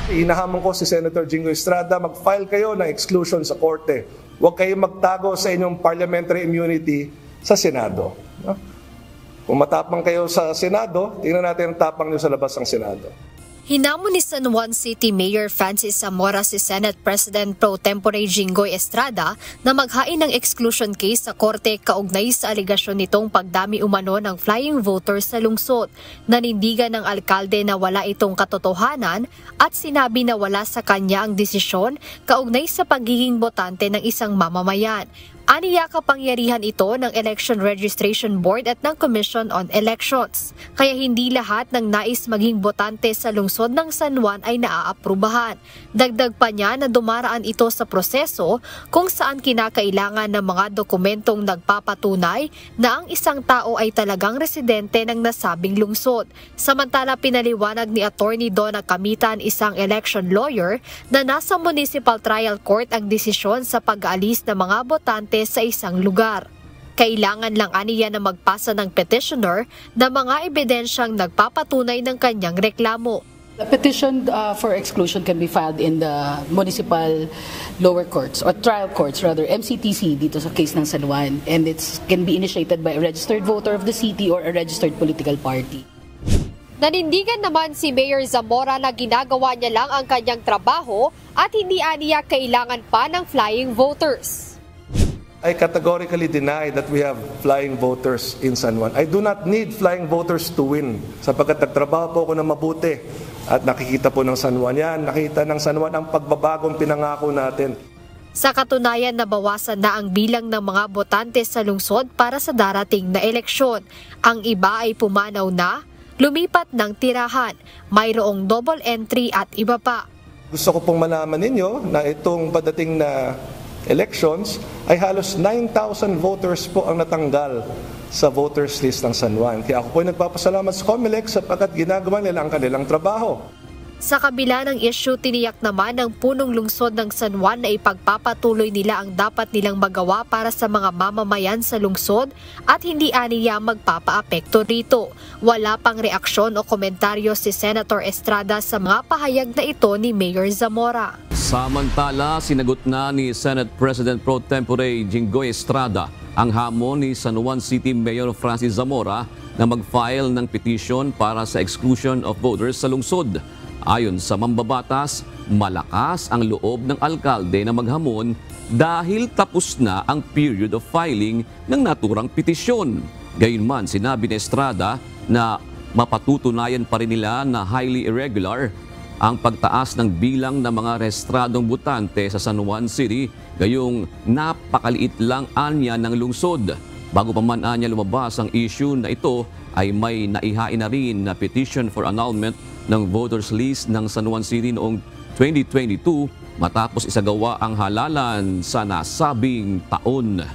Hinahamon ko si Senator Jingo Estrada, mag-file kayo ng exclusion sa korte. Huwag kayong magtago sa inyong parliamentary immunity sa Senado. Kung matapang kayo sa Senado, tingnan natin ang tapang nyo sa labas ng Senado. Hinamon ni San Juan City Mayor Francis Zamora si Senate President Pro Tempore Jinggoy Estrada na maghain ng exclusion case sa korte kaugnay sa aligasyon nitong pagdami umano ng flying voters sa lungsod. Nanindigan ng alkalde na wala itong katotohanan at sinabi na wala sa kanya ang desisyon kaugnay sa pagiging botante ng isang mamamayan. Aniya kapangyarihan ito ng Election Registration Board at ng Commission on Elections. Kaya hindi lahat ng nais maging botante sa lungsod ng San Juan ay naaaprubahan. Dagdag pa niya na dumaraan ito sa proseso kung saan kinakailangan ng mga dokumentong nagpapatunay na ang isang tao ay talagang residente ng nasabing lungsod. Samantala pinaliwanag ni Attorney Donna Camitan, isang election lawyer, na nasa Municipal Trial Court ang desisyon sa pag-aalis ng mga botante sa isang lugar. Kailangan lang aniya na magpasa ng petitioner na mga ebidensyang nagpapatunay ng kanyang reklamo. The petition for exclusion can be filed in the municipal lower courts or trial courts rather, MCTC dito sa case ng San Juan, and it can be initiated by a registered voter of the city or a registered political party. Nanindigan naman si Mayor Zamora na ginagawa niya lang ang kanyang trabaho at hindi aniya kailangan pa ng flying voters. I categorically deny that we have flying voters in San Juan. I do not need flying voters to win sapagkat nagtrabaho po ako na mabuti at nakikita po ng San Juan yan. Nakita ng San Juan ang pagbabagong pinangako natin. Sa katunayan, nabawasan na ang bilang ng mga botante sa lungsod para sa darating na eleksyon. Ang iba ay pumanaw na, lumipat ng tirahan, mayroong double entry at iba pa. Gusto ko pong malaman ninyo na itong padating na elections ay halos 9,000 voters po ang natanggal sa voters list ng San Juan. Kaya ako po ay nagpapasalamat sa COMELEC sapagkat ginagawa nila ang kanilang trabaho. Sa kabila ng issue, tiniyak naman ng punong lungsod ng San Juan na ipagpapatuloy nila ang dapat nilang magawa para sa mga mamamayan sa lungsod at hindi aniya magpapaapekto rito. Wala pang reaksyon o komentaryo si Senator Estrada sa mga pahayag na ito ni Mayor Zamora. Samantala, sinagot na ni Senate President Pro Tempore Jinggoy Estrada ang hamon ni San Juan City Mayor Francis Zamora na mag-file ng petition para sa exclusion of voters sa lungsod. Ayon sa mambabatas, malakas ang loob ng alkalde na maghamon dahil tapos na ang period of filing ng naturang petisyon. Gayunman, sinabi ni Estrada na mapatutunayan pa rin nila na highly irregular ang pagtaas ng bilang ng mga rehistradong botante sa San Juan City, gayong napakaliit lang anya ng lungsod. Bago pa man anya lumabas ang issue na ito, ay may naihain na rin na petition for annulment ng voters list ng San Juan City noong 2022 matapos isagawa ang halalan sa nasabing taon.